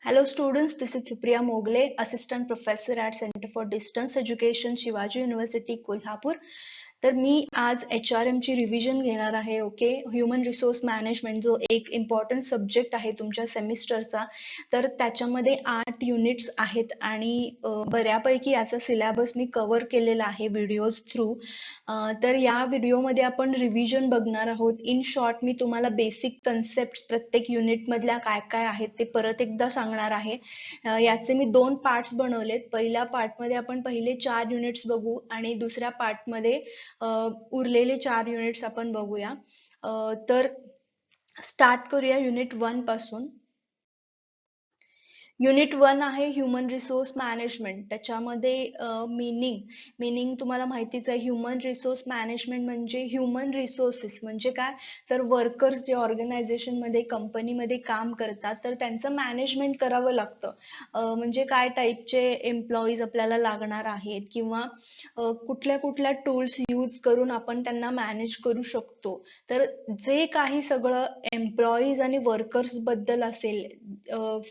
Hello students, this is Supriya Mogle, Assistant Professor at Center for Distance Education, Shivaji university Kolhapur. तर मी आज HRM ची revision घेणार आहे. Okay, human resource management जो एक इम्पॉर्टंट सब्जेक्ट आहे तुमच्या सेमिस्टरचा. तर त्याच्यामध्ये 8 युनिट्स आहेत आणि बऱ्यापैकी याचा सिलेबस मी कव्हर केलेला आहे व्हिडिओज थ्रू. तर या व्हिडिओमध्ये आपण रिव्हिजन बघणार आहोत. इन शॉर्ट मी तुम्हाला बेसिक कन्सेप्ट प्रत्येक युनिट मधल्या काय काय आहेत ते परत एकदा सांगणार आहे. याचे मी 2 पार्ट्स बनवलेत. पहिल्या पार्ट मध्ये आपण पहिले 4 युनिट्स बघू आणि दुसऱ्या पार्ट मध्ये उरलेले 4 युनिट्स आपण बघूया. तर स्टार्ट करूया युनिट 1 पासून. युनिट 1 आहे ह्युमन रिसोर्स मॅनेजमेंट. त्याच्यामध्ये मीनिंग तुम्हाला माहितीच आहे. ह्युमन रिसोर्स मॅनेजमेंट म्हणजे ह्युमन रिसोर्सेस म्हणजे काय, तर वर्कर्स जे ऑर्गनायझेशन मध्ये कंपनीमध्ये काम करतात तर त्यांचं मॅनेजमेंट करावं लागतं. म्हणजे काय टाईपचे एम्प्लॉईज आपल्याला लागणार आहेत किंवा कुठल्या कुठल्या टूल्स यूज करून आपण त्यांना मॅनेज करू शकतो. तर जे काही सगळं एम्प्लॉईज आणि वर्कर्स बद्दल असेल,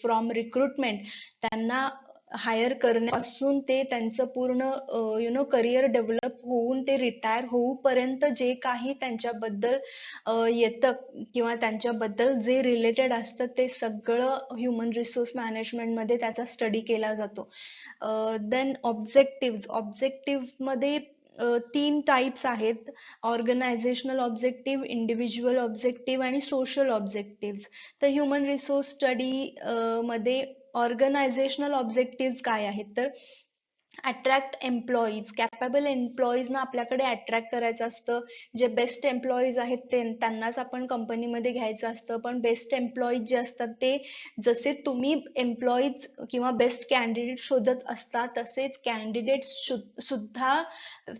फ्रॉम रिक्रुटमेंट त्यांना हायर करण्यापासून ते त्यांचं पूर्ण करिअर डेव्हलप होऊन ते रिटायर होऊपर्यंत जे काही त्यांच्याबद्दल येतं किंवा त्यांच्याबद्दल जे रिलेटेड असतं ते सगळं ह्युमन रिसोर्स मॅनेजमेंट मध्ये त्याचा स्टडी केला जातो. देन ऑब्जेक्टिव्ह मध्ये 3 टाइप्स आहेत. ऑर्गनायझेशनल ऑब्जेक्टिव्ह, इंडिव्हिज्युअल ऑब्जेक्टिव्ह आणि सोशल ऑब्जेक्टिव्ह. तर ह्युमन रिसोर्स स्टडी मध्ये ऑर्गनायझेशनल ऑब्जेक्टिव्ह काय आहेत, तर अट्रॅक्ट एम्प्लॉईज, कॅपेबल एम्प्लॉईजना आपल्याकडे अट्रॅक्ट करायचं असतं. जे बेस्ट एम्प्लॉईज आहेत त्यांनाच आपण कंपनीमध्ये घ्यायचं असतं. पण बेस्ट एम्प्लॉईज जे असतात ते जसे तुम्ही एम्प्लॉईज किंवा बेस्ट कॅन्डिडेट शोधत असता तसेच कॅन्डिडेट सुद्धा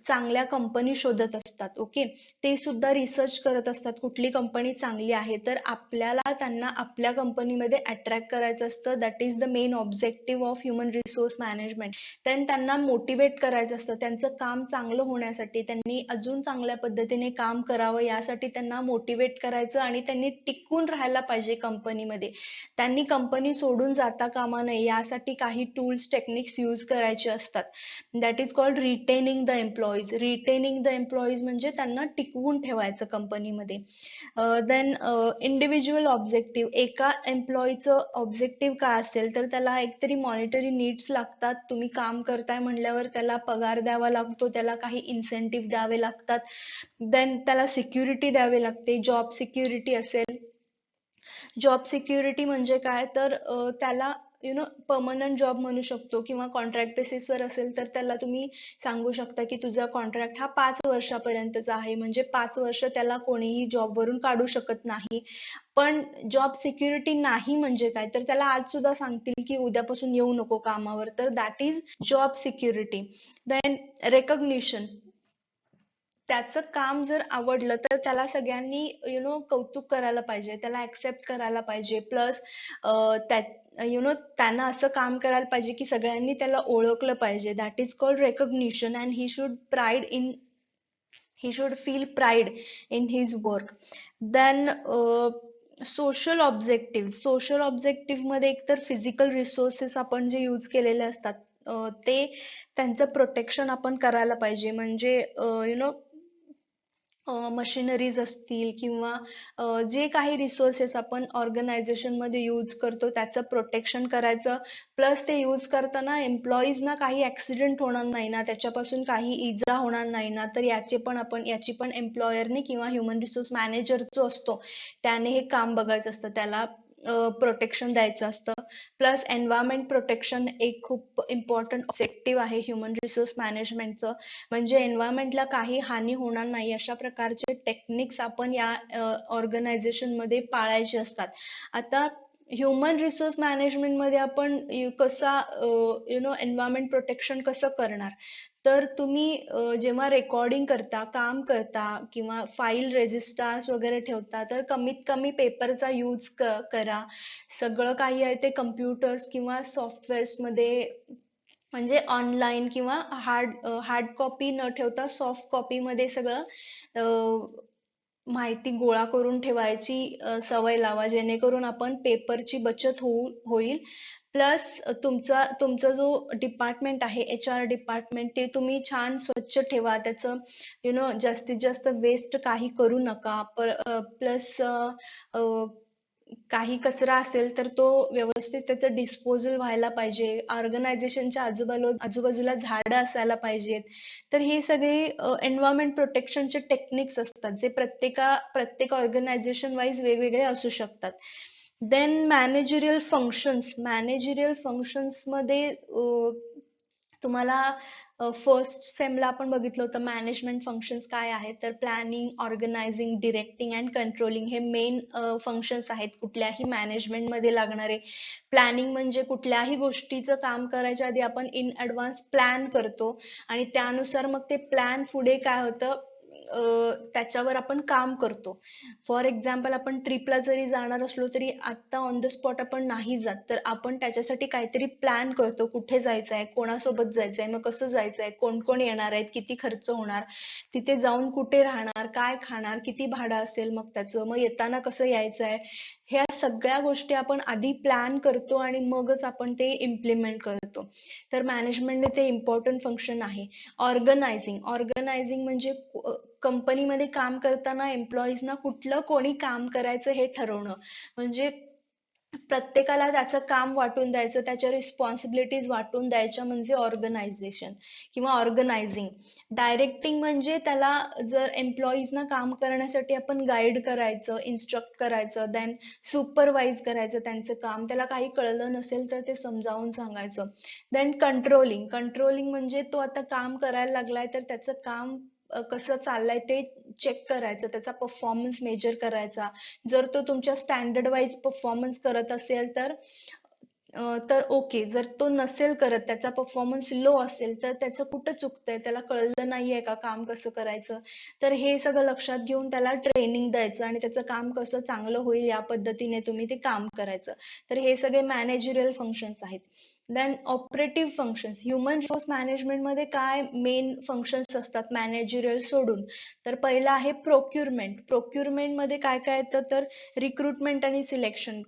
चांगल्या कंपनी शोधत असतात. ओके, ते सुद्धा रिसर्च करत असतात कुठली कंपनी चांगली आहे. तर आपल्याला त्यांना आपल्या कंपनीमध्ये अट्रॅक्ट करायचं असतं. That is the main objective of human resource management. त्यांना मोटिवेट करायचं असतं त्यांचं काम चांगलं होण्यासाठी. त्यांनी अजून चांगल्या पद्धतीने काम करावं यासाठी त्यांना मोटिवेट करायचं आणि त्यांनी टिकून राहायला पाहिजे कंपनीमध्ये. त्यांनी कंपनी सोडून जाता कामा नये यासाठी काही टूल्स टेक्निक्स यूज करायचे असतात. That is called retaining the employees. Retaining the employees म्हणजे त्यांना टिकवून ठेवायचं कंपनीमध्ये. Then individual objective. एका एम्प्लॉईचं ऑब्जेक्टिव्ह काय असेल तर त्याला एकतरी मॉनिटरी नीड्स लागतात. तुम्ही काम करताय म्हणल्यावर त्याला पगार द्यावा लागतो, त्याला काही इन्सेंटिव्ह द्यावे लागतात. देन त्याला सिक्युरिटी द्यावी लागते. जॉब सिक्युरिटी असेल. जॉब सिक्युरिटी म्हणजे काय, तर त्याला परमनंट जॉब म्हणू शकतो किंवा कॉन्ट्रॅक्ट बेसिसवर असेल तर त्याला तुम्ही सांगू शकता की तुझा कॉन्ट्रॅक्ट हा 5 वर्षापर्यंतचा आहे. म्हणजे 5 वर्ष त्याला कोणीही जॉबवरून काढू शकत नाही. पण जॉब सिक्युरिटी नाही म्हणजे काय, तर त्याला आज सुद्धा सांगतील की उद्यापासून येऊ नको कामावर. तर that is job security. Then recognition. त्याचं काम जर आवडलं तर त्याला सगळ्यांनी कौतुक करायला पाहिजे, त्याला ऍक्सेप्ट करायला पाहिजे. प्लस त्यांना असं काम करायला पाहिजे की सगळ्यांनी त्याला ओळखलं पाहिजे. That is called recognition and he should feel pride in his work. Then social objective मध्ये एकतर फिजिकल रिसोर्सेस आपण जे यूज केलेले असतात ते त्यांचं प्रोटेक्शन आपण करायला पाहिजे. म्हणजे मशिनरीज असतील किंवा जे काही रिसोर्सेस आपण ऑर्गनायझेशन मध्ये यूज करतो त्याचं प्रोटेक्शन करायचं. प्लस ते यूज करताना एम्प्लॉईजना काही ऍक्सिडेंट होणार नाही ना, त्याच्यापासून काही इजा होणार नाही ना, तर याची पण एम्प्लॉयरने किंवा ह्युमन रिसोर्स मॅनेजर जो असतो त्याने हे काम बघायचं असतं, त्याला प्रोटेक्शन द्यायचं असतं. प्लस एन्व्हायरमेंट प्रोटेक्शन एक खूप इम्पॉर्टंट ऑब्जेक्टिव्ह आहे ह्युमन रिसोर्स मॅनेजमेंटचं. म्हणजे एन्व्हायरमेंटला काही हानी होणार नाही अशा प्रकारचे टेक्निक्स आपण या ऑर्गनायझेशन मध्ये पाळायचे असतात. आता ह्युमन रिसोर्स मॅनेजमेंट मध्ये आपण कसा एन्व्हायरमेंट प्रोटेक्शन कसं करणार, तर तुम्ही जेव्हा रेकॉर्डिंग करता, काम करता किंवा फाईल रेजिस्टर्स वगैरे ठेवता तर कमीत कमी पेपरचा यूज करा. सगळं काही आहे ते कम्प्युटर्स किंवा सॉफ्टवेअर्स मध्ये, म्हणजे ऑनलाईन किंवा हार्ड कॉपी न ठेवता सॉफ्ट कॉपी मध्ये सगळं माहिती गोळा करून ठेवायची सवय लावा, जेणेकरून आपण पेपरची बचत होईल. प्लस तुमचा जो डिपार्टमेंट आहे, HR डिपार्टमेंट, ते तुम्ही छान स्वच्छ ठेवा. त्याचं जास्तीत जास्त वेस्ट काही करू नका. प्लस काही कचरा असेल तर तो व्यवस्थित त्याचं डिस्पोजल व्हायला पाहिजे. ऑर्गनायझेशनच्या आजूबाजूला झाडं असायला पाहिजेत. तर हे सगळे एन्व्हायरमेंट प्रोटेक्शनचे टेक्निक्स असतात, जे प्रत्येक ऑर्गनायझेशन वाईज वेगवेगळे असू शकतात. देन मॅनेजरियल फंक्शन्स मध्ये तुम्हाला फर्स्ट सेमला आपण बघितलं होतं मॅनेजमेंट फंक्शन्स काय आहेत. तर planning, organising, directing and controlling हे मेन फंक्शन्स आहेत कुठल्याही मॅनेजमेंट मध्ये लागणारे. प्लॅनिंग म्हणजे कुठल्याही गोष्टीचं काम करायच्या आधी आपण इन ऍडव्हान्स प्लॅन करतो आणि त्यानुसार मग ते प्लॅन पुढे काय होतं त्याच्यावर आपण काम करतो. फॉर एक्झाम्पल, आपण ट्रिपला जरी जाणार असलो तरी आता ऑन द स्पॉट आपण नाही जात, तर आपण त्याच्यासाठी काहीतरी प्लॅन करतो. कुठे जायचंय, कोणासोबत जायचंय, मग कसं जायचंय, कोण कोण येणार आहेत, किती खर्च होणार, तिथे जाऊन कुठे राहणार, काय खाणार, किती भाडं असेल मग त्याचं, मग येताना कसं यायचंय, ह्या सगळ्या गोष्टी आपण आधी प्लॅन करतो आणि मगच आपण ते इम्प्लिमेंट करतो. तर मॅनेजमेंटने ते इम्पॉर्टंट फंक्शन आहे. ऑर्गनायझिंग म्हणजे कंपनीमध्ये काम करताना एम्प्लॉईजना कुठलं कोणी काम करायचं हे ठरवणं. म्हणजे प्रत्येकाला त्याचं काम वाटून द्यायचं, त्याच्या रिस्पॉन्सिबिलिटीज वाटून द्यायच्या, म्हणजे ऑर्गनायझेशन किंवा ऑर्गनायझिंग. डायरेक्टिंग म्हणजे त्याला जर एम्प्लॉईजना काम करण्यासाठी आपण गाईड करायचं, इन्स्ट्रक्ट करायचं, देन सुपरवाइज करायचं त्यांचं काम. त्याला काही कळलं नसेल तर ते समजावून सांगायचं. देन कंट्रोलिंग म्हणजे तो आता काम करायला लागलाय तर त्याचं काम कसं चाललंय ते चेक करायचं, त्याचा परफॉर्मन्स मेजर करायचा. जर तो तुमच्या स्टँडर्ड वाईज परफॉर्मन्स करत असेल तर ओके. जर तो नसेल करत, त्याचा परफॉर्मन्स लो असेल, तर त्याचं कुठं चुकतंय, त्याला कळलं नाहीये का काम कसं करायचं, तर हे सगळं लक्षात घेऊन त्याला ट्रेनिंग द्यायचं आणि त्याचं काम कसं चांगलं होईल या पद्धतीने तुम्ही ते काम करायचं. तर हे सगळे मॅनेजरियल फंक्शन्स आहेत. Then operative functions. Human resource management मध्ये काय मेन फंक्शन्स असतात मॅनेजरियल सोडून? तर पहिलं आहे प्रोक्युरमेंट मध्ये काय काय येतं, तर रिक्रुटमेंट आणि सिलेक्शन.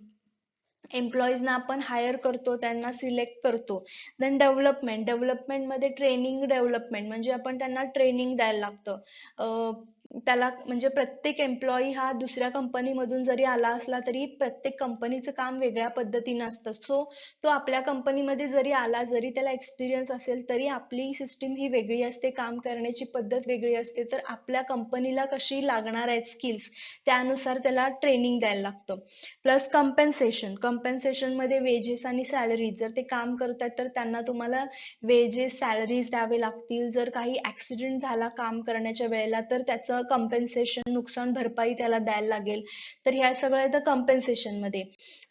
एम्प्लॉईजना आपण हायर करतो, त्यांना सिलेक्ट करतो. देन डेव्हलपमेंट मध्ये ट्रेनिंग डेव्हलपमेंट म्हणजे आपण त्यांना ट्रेनिंग द्यायला लागतं. त्याला म्हणजे प्रत्येक एम्प्लॉई हा दुसऱ्या कंपनीमधून जरी आला असला तरी प्रत्येक कंपनीचं काम वेगळ्या पद्धतीनं असतं. सो तो आपल्या कंपनीमध्ये जरी आला, जरी त्याला एक्सपिरियन्स असेल, तरी आपली सिस्टीम ही वेगळी असते, काम करण्याची पद्धत वेगळी असते. तर आपल्या कंपनीला कशी लागणार आहेत स्किल्स, त्यानुसार त्याला ट्रेनिंग द्यायला लागतं. प्लस कंपेन्सेशन मध्ये वेजेस आणि सॅलरीज. जर ते काम करतात तर त्यांना तुम्हाला वेजेस, सॅलरीज द्यावे लागतील. जर काही ऍक्सिडेंट झाला काम करण्याच्या वेळेला तर त्याचं कंपेन्सेशन, नुकसान भरपाई त्याला द्यायला लागेल. तर ह्या सगळ्या येतं कंपेन्सेशन मध्ये.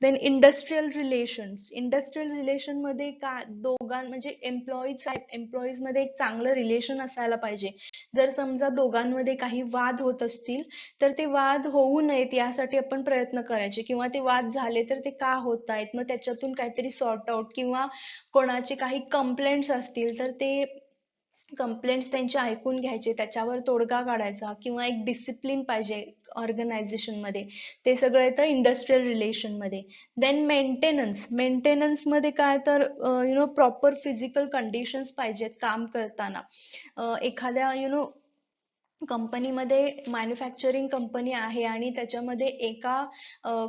देन इंडस्ट्रियल रिलेशन मध्ये म्हणजे एम्प्लॉईज मध्ये एक चांगलं रिलेशन असायला पाहिजे. जर समजा दोघांमध्ये काही वाद होत असतील तर ते वाद होऊ नयेत यासाठी आपण प्रयत्न करायचे, किंवा ते वाद झाले तर ते का होत आहेत, मग त्याच्यातून काहीतरी सॉर्ट आउट, किंवा कोणाचे काही कंप्लेंट्स असतील तर ते कंप्लेंट्स त्यांचे ऐकून घ्यायचे, त्याच्यावर तोडगा काढायचा, किंवा एक डिसिप्लिन पाहिजे ऑर्गनायझेशन मध्ये. ते सगळं येतं इंडस्ट्रियल रिलेशन मध्ये. देन मेंटेनन्स मध्ये काय, तर प्रॉपर फिजिकल कंडिशन्स पाहिजेत काम करताना. एखाद्या कंपनीमध्ये मॅन्युफॅक्चरिंग कंपनी आहे आणि त्याच्यामध्ये एका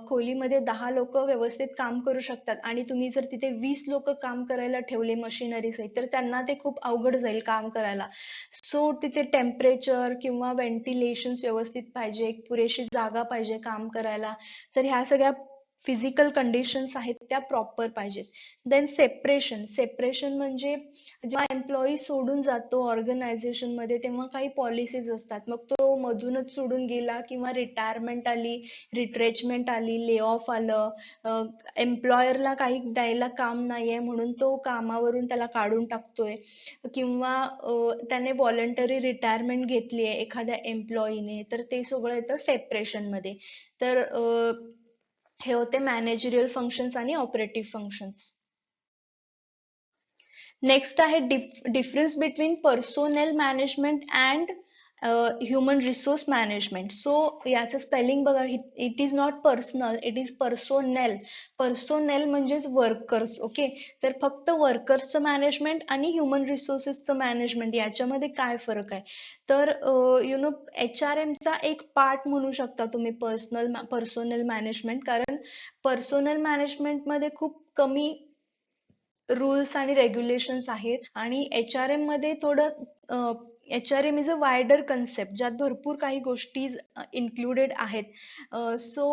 खोलीमध्ये 10 लोक व्यवस्थित काम करू शकतात आणि तुम्ही जर तिथे 20 लोक काम करायला ठेवले मशिनरी सहित, तर त्यांना ते खूप अवघड जाईल काम करायला. सो तिथे टेम्परेचर किंवा व्हेंटिलेशन व्यवस्थित पाहिजे, एक पुरेशी जागा पाहिजे काम करायला. तर ह्या सगळ्या फिजिकल कंडिशन्स आहेत त्या प्रॉपर पाहिजेत. देन सेपरेशन म्हणजे जेव्हा एम्प्लॉई सोडून जातो ऑर्गनायझेशन मध्ये तेव्हा काही पॉलिसीज असतात. मग तो मधूनच सोडून गेला, किंवा रिटायरमेंट आली, रिट्रेचमेंट आली, ले ऑफ आलं, एम्प्लॉयरला काही द्यायला काम नाहीये म्हणून तो कामावरून त्याला काढून टाकतोय, किंवा त्याने व्हॉलंटरी रिटायरमेंट घेतली आहे एखाद्या एम्प्लॉईने, तर ते सगळं येतं सेपरेशन मध्ये. तर हे होते मॅनेजरियल फंक्शन्स आणि ऑपरेटिव्ह फंक्शन्स. नेक्स्ट आहे difference between personnel management and human resource management. So याचं स्पेलिंग बघा, it is not personal, it is personnel. Personnel म्हणजेच वर्कर्स. ओके, तर फक्त वर्कर्सचं मॅनेजमेंट आणि ह्युमन रिसोर्सेसचं मॅनेजमेंट याच्यामध्ये काय फरक आहे, तर HRM चा एक पार्ट म्हणू शकता तुम्ही पर्सोनेल मॅनेजमेंट. कारण पर्सोनेल मॅनेजमेंट मध्ये खूप कमी रूल्स आणि रेग्युलेशन्स आहेत, आणि HRM मध्ये थोडं HRM is a wider concept, ज्यात भरपूर काही गोष्टी इन्क्लुडेड आहेत. सो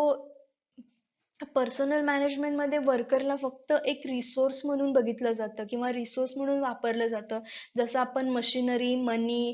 पर्सनल मॅनेजमेंट मध्ये वर्करला फक्त एक रिसोर्स म्हणून बघितलं जातं किंवा रिसोर्स म्हणून वापरलं जातं. जसं आपण मशिनरी, मनी,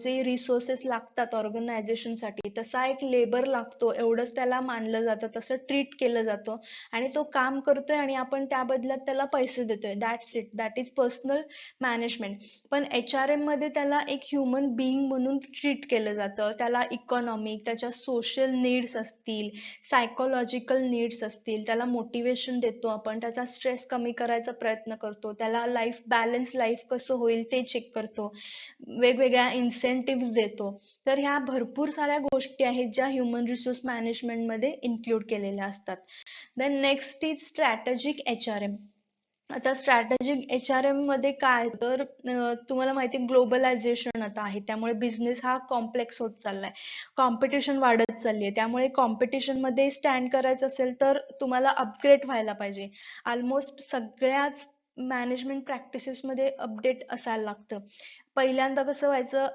जे रिसोर्सेस लागतात ऑर्गनायझेशनसाठी, तसा एक लेबर लागतो एवढंच त्याला मानलं जातं, तसं ट्रीट केलं जातं, आणि तो काम करतोय आणि आपण त्या बदल्यात त्याला पैसे देतोय. That's it, that is personal management. पण HRM मध्ये त्याला एक ह्युमन बिईंग म्हणून ट्रीट केलं जातं. त्याला इकॉनॉमिक, त्याच्या सोशल नीड्स असतील, सायकोलॉजिकल नीड्स असतील, त्याला मोटिवेशन देतो आपण, त्याचा स्ट्रेस कमी करायचा प्रयत्न करतो, त्याला लाईफ कसं होईल ते चेक करतो, वेगवेगळ्या इन्सेंटिव्ह देतो. तर ह्या भरपूर साऱ्या गोष्टी आहेत ज्या ह्युमन रिसोर्स मॅनेजमेंट मध्ये इन्क्लूड केलेल्या असतात. Then next is strategic HRM. आता स्ट्रॅटेजिक HRM मध्ये काय, तर तुम्हाला माहिती ग्लोबलायझेशन आता आहे, त्यामुळे बिझनेस हा कॉम्प्लेक्स होत चाललाय, कॉम्पिटिशन वाढत चालली आहे. त्यामुळे कॉम्पिटिशन मध्ये स्टँड करायचं असेल तर तुम्हाला अपग्रेड व्हायला पाहिजे. ऑलमोस्ट सगळ्याच मॅनेजमेंट प्रॅक्टिसेस मध्ये अपडेट असायला लागतं. पहिल्यांदा कसं व्हायचं,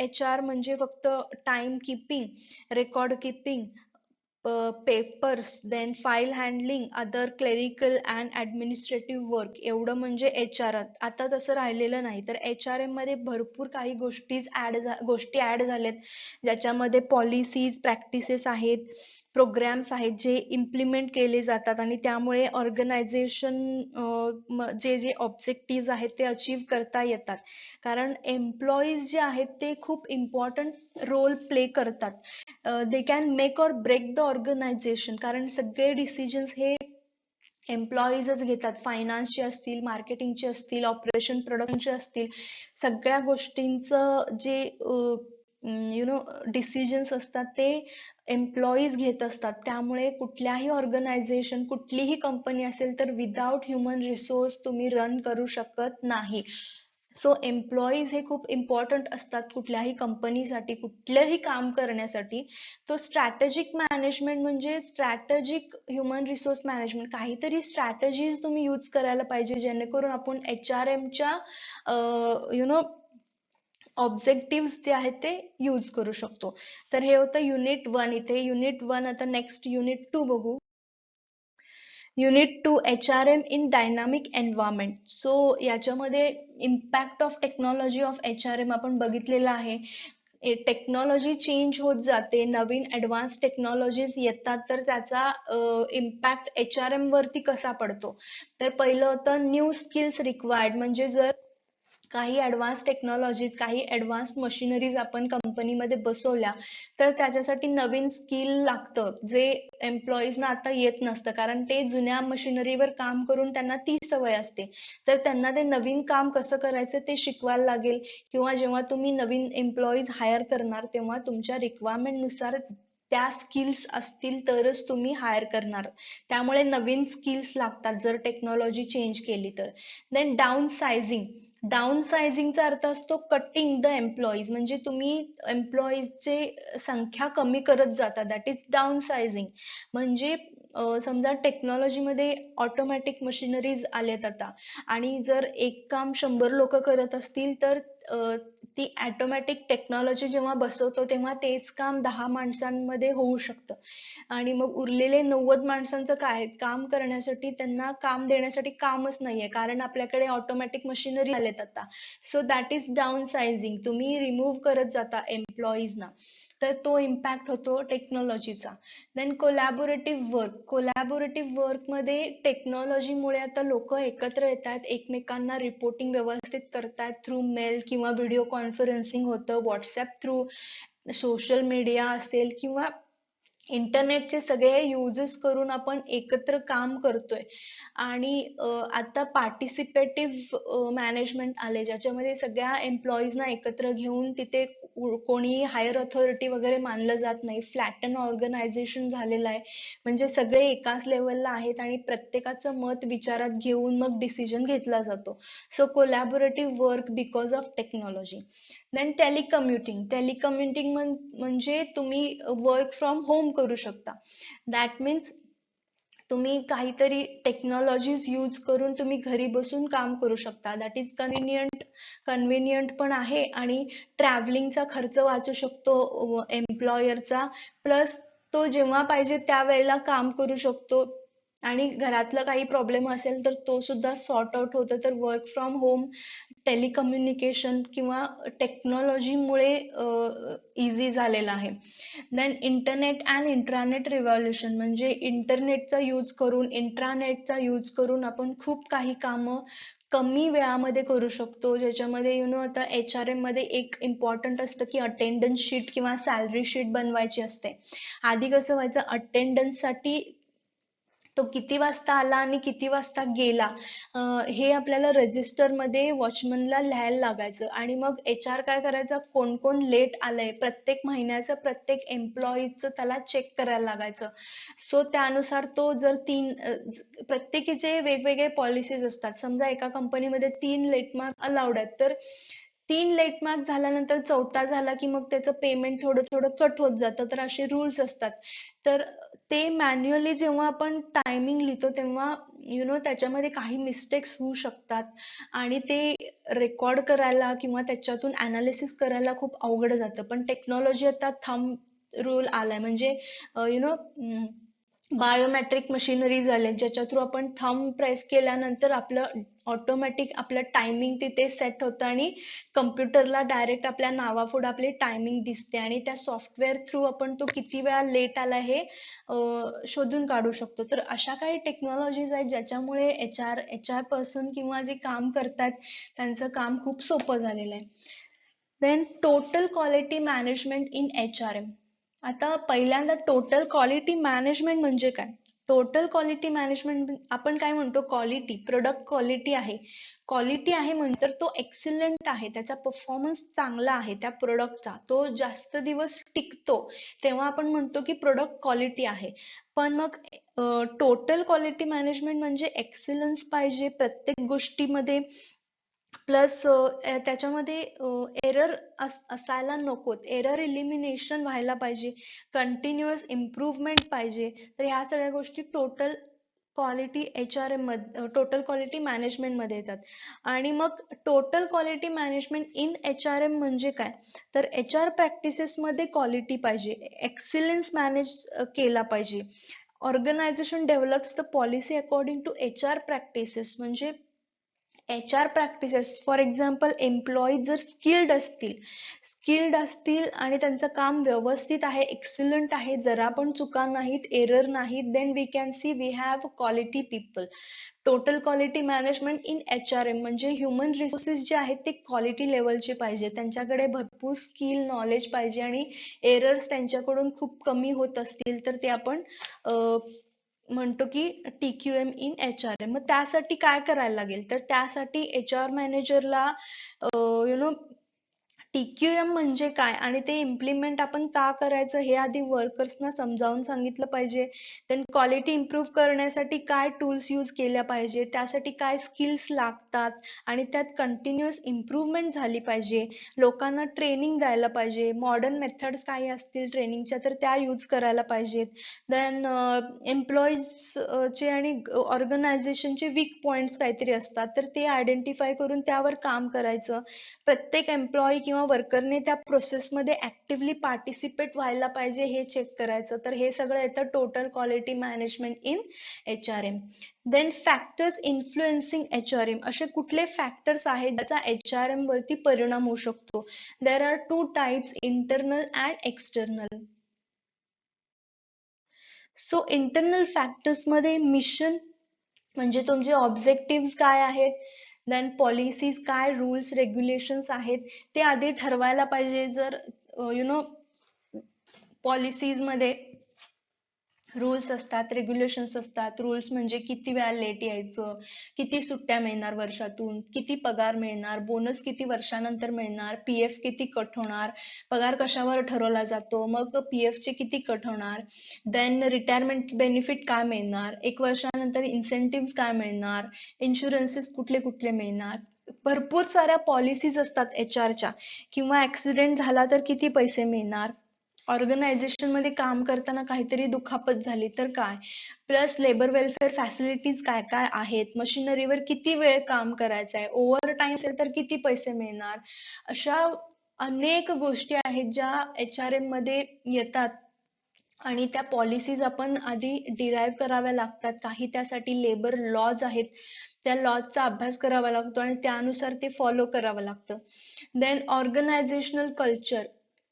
HR म्हणजे फक्त time keeping, record keeping, papers, then file handling, other clerical and administrative work, एवढं म्हणजे HR. आता तसं राहिलेलं नाही. तर HRM मध्ये भरपूर काही गोष्टी ऍड झाल्यात, ज्याच्यामध्ये पॉलिसीज, प्रॅक्टिसेस आहेत, प्रोग्राम्स आहेत जे इम्प्लिमेंट केले जातात, आणि त्यामुळे ऑर्गनायझेशन जे जे ऑब्जेक्टिव्ह आहेत ते अचीव करता येतात. कारण एम्प्लॉईज जे आहेत ते खूप इम्पॉर्टंट रोल प्ले करतात. They can make or break the organisation, कारण सगळे डिसिजन्स हे एम्प्लॉईजच घेतात. फायनान्सचे असतील, मार्केटिंगचे असतील, ऑपरेशन प्रोडक्शनचे असतील, सगळ्या गोष्टींचं जे डिसिजन्स असतात ते एम्प्लॉईज घेत असतात. त्यामुळे कुठल्याही ऑर्गनायझेशन, कुठलीही कंपनी असेल तर विदाउट ह्युमन रिसोर्स तुम्ही रन करू शकत नाही. सो एम्प्लॉईज हे खूप इम्पॉर्टंट असतात कुठल्याही कंपनीसाठी, कुठलंही काम करण्यासाठी. तो स्ट्रॅटेजिक मॅनेजमेंट म्हणजे स्ट्रॅटेजिक ह्युमन रिसोर्स मॅनेजमेंट. काहीतरी स्ट्रॅटेजीज तुम्ही यूज करायला पाहिजे, जेणेकरून आपण HRM च्या ऑब्जेक्टिव्ह जे आहेत ते यूज करू शकतो. तर हे होतं युनिट 1. इथे युनिट 1. आता नेक्स्ट युनिट 2 बघू. Unit 2, HRM in dynamic environment. So याच्यामध्ये impact of technology of HRM आपण बघितलेलं आहे. टेक्नॉलॉजी चेंज होत जाते, नवीन ऍडव्हान्स टेक्नॉलॉजीज येतात, तर त्याचा इम्पॅक्ट HRM वरती कसा पडतो. तर पहिलं होतं न्यू स्किल्स रिक्वायर्ड. म्हणजे जर काही ऍडव्हान्स टेक्नॉलॉजीज, काही ऍडव्हान्स मशिनरीज आपण कंपनीमध्ये बसवल्या, तर त्याच्यासाठी नवीन स्किल लागतं, जे एम्प्लॉईजना आता येत नसतं, कारण ते जुन्या मशिनरीवर काम करून त्यांना ती सवय असते. तर त्यांना ते नवीन काम कसं करायचं ते शिकवायला लागेल, किंवा जेव्हा तुम्ही नवीन एम्प्लॉईज हायर करणार तेव्हा तुमच्या रिक्वायरमेंट नुसार त्या स्किल्स असतील तरच तुम्ही हायर करणार. त्यामुळे नवीन स्किल्स लागतात जर टेक्नॉलॉजी चेंज केली तर. Then downsizing. डाऊन सायझिंगचा अर्थ असतो कटिंग द एम्प्लॉईज. म्हणजे तुम्ही एम्प्लॉईजची संख्या कमी करत जाता, दॅट इज डाऊन सायझिंग. म्हणजे समजा टेक्नॉलॉजीमध्ये ऑटोमॅटिक मशिनरीज आल्यात आता, आणि जर एक काम 100 लोक करत असतील तर ती ऑटोमॅटिक टेक्नॉलॉजी जेव्हा बसवतो तेव्हा तेच काम 10 माणसांमध्ये होऊ शकतं, आणि मग उरलेले 90 माणसांचं काय, काम करण्यासाठी, त्यांना काम देण्यासाठी कामच नाहीये, कारण आपल्याकडे ऑटोमॅटिक मशिनरी आलेत आता. So that is downsizing. तुम्ही रिमूव्ह करत जाता एम्प्लॉईजना, तर तो इम्पॅक्ट होतो टेक्नॉलॉजीचा. Then collaborative work. Collaborative work मध्ये टेक्नॉलॉजीमुळे आता लोक एकत्र येतात, एकमेकांना रिपोर्टिंग व्यवस्थित करतात, थ्रू मेल किंवा व्हिडिओ कॉन्फरन्सिंग होतं, व्हॉट्सअप थ्रू, सोशल मीडिया असेल, किंवा इंटरनेटचे सगळे युजेस करून आपण एकत्र काम करतोय आणि आता पार्टिसिपेटिव्ह मॅनेजमेंट आले, ज्याच्यामध्ये सगळ्या एम्प्लॉईजना एकत्र घेऊन तिथे कोणी हायर अथॉरिटी वगैरे मानलं जात नाही, फ्लॅटन ऑर्गनायझेशन झालेलं आहे. म्हणजे सगळे एकाच लेवलला आहेत आणि प्रत्येकाचं मत विचारात घेऊन मग डिसिजन घेतला जातो. So collaborative work because of technology. Then telecommuting म्हणजे तुम्ही वर्क फ्रॉम होम करू शकता. दॅट मीन्स तुम्ही काहीतरी टेक्नॉलॉजीज यूज करून तुम्ही घरी बसून काम करू शकता. दॅट इज कन्व्हिनियंट पण आहे आणि ट्रॅव्हलिंगचा खर्च वाचू शकतो एम्प्लॉयरचा. प्लस तो जेव्हा पाहिजे त्यावेळेला काम करू शकतो आणि घरातलं काही प्रॉब्लेम असेल तर तो सुद्धा सॉर्ट आउट होतो. तर वर्क फ्रॉम होम टेलिकम्युनिकेशन किंवा टेक्नॉलॉजीमुळे इझी झालेलं आहे. Then internet and intranet revolution म्हणजे इंट्रानेटचा यूज करून आपण खूप काही कामं कमी वेळामध्ये करू शकतो. ज्याच्यामध्ये आता HRM मध्ये एक इम्पॉर्टंट असतं की अटेंडन्स शीट किंवा सॅलरी शीट बनवायची असते. आधी कसं व्हायचं, अटेंडन्स साठी तो किती वाजता आला आणि किती वाजता गेला हे आपल्याला रजिस्टर मध्ये वॉचमनला लिहायला लागायचं आणि मग HR काय करायचा, कोण कोण लेट आलंय प्रत्येक महिन्याचं प्रत्येक एम्प्लॉईचं त्याला चेक करायला लागायचं. सो त्यानुसार तो जर प्रत्येकीचे वेगवेगळे पॉलिसीज असतात. समजा एका कंपनीमध्ये 3 लेट मार्क अलाउड आहेत, तर 3 लेट मार्क झाल्यानंतर चौथा झाला की मग त्याचं पेमेंट थोडं थोडं कट होत जातं. तर असे रूल्स असतात. तर ते मॅन्युअली जेव्हा आपण टायमिंग लिहितो तेव्हा त्याच्यामध्ये काही मिस्टेक्स होऊ शकतात आणि ते रेकॉर्ड करायला किंवा त्याच्यातून अनालिसिस करायला खूप अवघड जातं. पण टेक्नॉलॉजी आता थंब रूल आलाय, म्हणजे बायोमेट्रिक मशिनरीज आले, ज्याच्या थ्रू आपण थंब प्रेस केल्यानंतर आपलं ऑटोमॅटिक आपलं टायमिंग तिथे सेट होतं आणि कम्प्युटरला डायरेक्ट आपल्या नावापुढे आपली टायमिंग दिसते आणि त्या सॉफ्टवेअर थ्रू आपण तो किती वेळा लेट आला हे शोधून काढू शकतो. तर अशा काही टेक्नॉलॉजीज आहेत ज्याच्यामुळे एच आर पर्सन किंवा जे काम करतात त्यांचं काम खूप सोपं झालेलं आहे. Then total quality management in HRM. आता पहिल्यांदा टोटल क्वालिटी मॅनेजमेंट म्हणजे काय? टोटल क्वालिटी मॅनेजमेंट आपण काय म्हणतो, क्वालिटी, प्रोडक्ट क्वालिटी आहे म्हणजे तो एक्सिलंट आहे, त्याचा परफॉर्मन्स चांगला आहे त्या प्रोडक्टचा, तो जास्त दिवस टिकतो, तेव्हा आपण म्हणतो की प्रोडक्ट क्वालिटी आहे. पण मग टोटल क्वालिटी मॅनेजमेंट म्हणजे एक्सिलन्स पाहिजे प्रत्येक गोष्टीमध्ये, प्लस त्याच्यामध्ये एरर असायला नकोत, एरर इलिमिनेशन व्हायला पाहिजे, कंटिन्युअस इम्प्रूव्हमेंट पाहिजे. तर ह्या सगळ्या गोष्टी total quality total quality management मध्ये येतात. आणि मग total quality management in HRM म्हणजे काय, तर HR प्रॅक्टिसेस मध्ये क्वालिटी पाहिजे, एक्सिलन्स मॅनेज केला पाहिजे. Organisation develops the policy according to HR practices. म्हणजे HR practices, for example employee जर स्किल्ड असतील आणि त्यांचं काम व्यवस्थित आहे, एक्सिलंट आहे, जरा पण चुका नाहीत, एरर नाहीत, then we can see we have quality people. Total quality management in HRM म्हणजे ह्युमन रिसोर्सेस जे आहेत ते क्वालिटी लेवलचे पाहिजे, त्यांच्याकडे भरपूर स्किल नॉलेज पाहिजे आणि एरर्स त्यांच्याकडून खूप कमी होत असतील तर ते आपण म्हणतो की TQM इन HRM. मग त्यासाठी काय करायला लागेल, तर त्यासाठी HR मॅनेजरला TQM म्हणजे काय आणि ते इम्प्लिमेंट आपण का करायचं हे आधी वर्कर्सना समजावून सांगितलं पाहिजे. देन क्वालिटी इम्प्रूव्ह करण्यासाठी काय टूल्स यूज केल्या पाहिजे, त्यासाठी काय स्किल्स लागतात आणि त्यात कंटिन्युअस इम्प्रूव्हमेंट झाली पाहिजे, लोकांना ट्रेनिंग द्यायला पाहिजे, मॉडर्न मेथड्स काही असतील ट्रेनिंगच्या तर त्या यूज करायला पाहिजेत. देन एम्प्लॉईजचे आणि ऑर्गनायझेशनचे वीक पॉइंट्स काहीतरी असतात तर ते आयडेंटिफाय करून त्यावर काम करायचं. प्रत्येक एम्प्लॉई किंवा वर्करने त्या प्रोसेसमध्ये ऍक्टिव्हली पार्टिसिपेट व्हायला पाहिजे हे चेक करायचं. तर हे सगळं येतं total quality management in HRM. Then factors influencing HRM. असे कुठले फॅक्टर्स आहेत ज्याचा HRM वरती परिणाम होऊ शकतो? There are 2 types, internal and external. So internal factors मध्ये मिशन म्हणजे तुमचे ऑब्जेक्टिव्ह काय आहेत, देन पॉलिसीज काय, रूल्स रेग्युलेशन्स आहेत ते आधी ठरवायला पाहिजे. जर पॉलिसीज मध्ये रूल्स असतात, रेग्युलेशन्स असतात. रूल्स म्हणजे किती वेळा लेट यायचं, किती सुट्ट्या मिळणार वर्षातून, किती पगार मिळणार, बोनस किती वर्षानंतर मिळणार, पीएफ किती कट होणार, पगार कशावर ठरवला जातो, मग पीएफ चे किती कट होणार, देन रिटायरमेंट बेनिफिट काय मिळणार, 1 वर्षानंतर इन्सेंटिव्ह काय मिळणार, इन्शुरन्सेस कुठले कुठले मिळणार. भरपूर साऱ्या पॉलिसीज असतात एचआरच्या. किंवा ऍक्सिडेंट झाला तर किती पैसे मिळणार, ऑर्गनायझेशन मध्ये काम करताना काहीतरी दुखापत झाली तर काय, प्लस लेबर वेलफेअर फॅसिलिटीज काय काय आहेत, मशिनरीवर किती वेळ काम करायचं आहे, ओव्हर टाइम असेल तर किती पैसे मिळणार. अशा अनेक गोष्टी आहेत ज्या एचआरएम मध्ये येतात आणि त्या पॉलिसीज आपण आधी डिराईव्ह कराव्या लागतात. काही त्यासाठी लेबर लॉज आहेत, त्या लॉजचा अभ्यास करावा लागतो आणि त्यानुसार ते फॉलो करावं लागतं. Then organisational culture.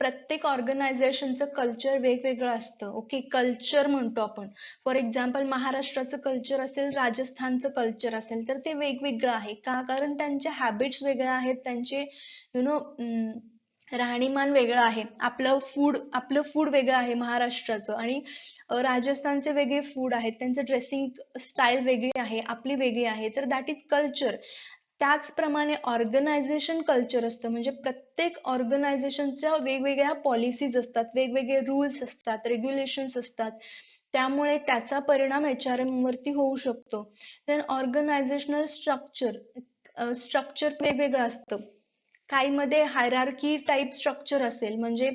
प्रत्येक ऑर्गनायझेशनचं कल्चर वेगवेगळं असतं. ओके, कल्चर म्हणतो आपण. फॉर एक्झाम्पल महाराष्ट्राचं कल्चर असेल, राजस्थानचं कल्चर असेल, तर ते वेगवेगळं आहे. का? कारण त्यांच्या हॅबिट्स वेगळ्या आहेत, त्यांचे नो राहणीमान वेगळं आहे. आपलं फूड वेगळं आहे महाराष्ट्राचं, आणि राजस्थानचे वेगळे फूड आहेत, त्यांचं ड्रेसिंग स्टाईल वेगळी आहे, आपली वेगळी आहे. तर दॅट इज कल्चर. त्याचप्रमाणे ऑर्गनायझेशन कल्चर असतं, म्हणजे प्रत्येक ऑर्गनायझेशनच्या वेगवेगळ्या पॉलिसीज असतात, वेगवेगळे रूल्स असतात, रेग्युलेशन्स असतात. त्यामुळे त्याचा परिणाम एचआरएम वरती होऊ शकतो. Then organisational structure. स्ट्रक्चर वेगवेगळं असतं. काहीमध्ये हायरार्की टाईप स्ट्रक्चर असेल, म्हणजे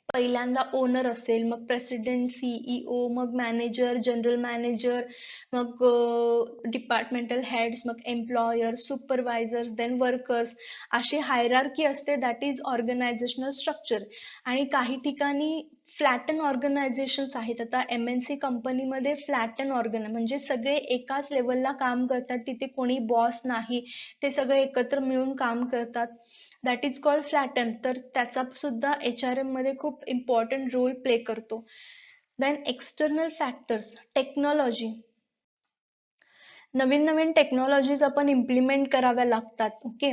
पहिल्यांदा ओनर असेल, मग प्रेसिडेंट, सीईओ, मग मॅनेजर, जनरल मॅनेजर, मग डिपार्टमेंटल हेड्स, मग एम्प्लॉयर, सुपरवायझर्स, देन वर्कर्स, अशी हायरार्की असते. That is organisational structure. आणि काही ठिकाणी फ्लॅटन ऑर्गनायझेशन्स आहेत. आता एमएनसी कंपनीमध्ये फ्लॅटन म्हणजे सगळे एकाच लेवलला काम करतात, तिथे कोणी बॉस नाही, ते सगळे एकत्र मिळून काम करतात. That is called flatten. तर त्याचा सुद्धा एचआरएम मध्ये खूप इम्पॉर्टंट रोल प्ले करतो. Then external factors. टेक्नॉलॉजी. नवीन नवीन टेक्नॉलॉजीज आपण इम्प्लिमेंट कराव्या लागतात. ओके,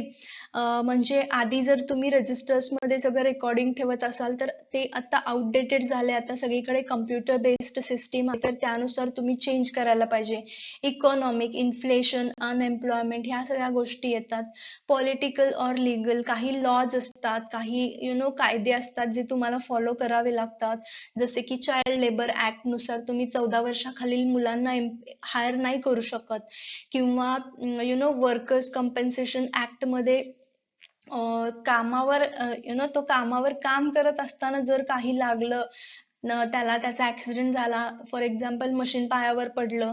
म्हणजे आधी जर तुम्ही रजिस्टर्स मध्ये सगळं रेकॉर्डिंग ठेवत असाल तर ते आता आउटडेटेड झाले. आता सगळीकडे कम्प्युटर बेस्ड सिस्टीम आहे, तर त्यानुसार तुम्ही चेंज करायला पाहिजे. इकॉनॉमिक, इन्फ्लेशन, अनएम्प्लॉयमेंट, ह्या सगळ्या गोष्टी येतात. पॉलिटिकल ऑर लिगल, काही लॉज असतात, काही कायदे असतात जे तुम्हाला फॉलो करावे लागतात. जसे की चाइल्ड लेबर ऍक्ट नुसार तुम्ही 14 वर्षाखालील मुलांना हायर नाही करू शकत. किंवा वर्कर्स कॉम्पेन्सेशन ऍक्ट मध्ये कामावर तो कामावर काम करत असताना जर काही लागलं, त्याला त्याचा ऍक्सिडेंट झाला, फॉर एक्झाम्पल मशीन पायावर पडलं,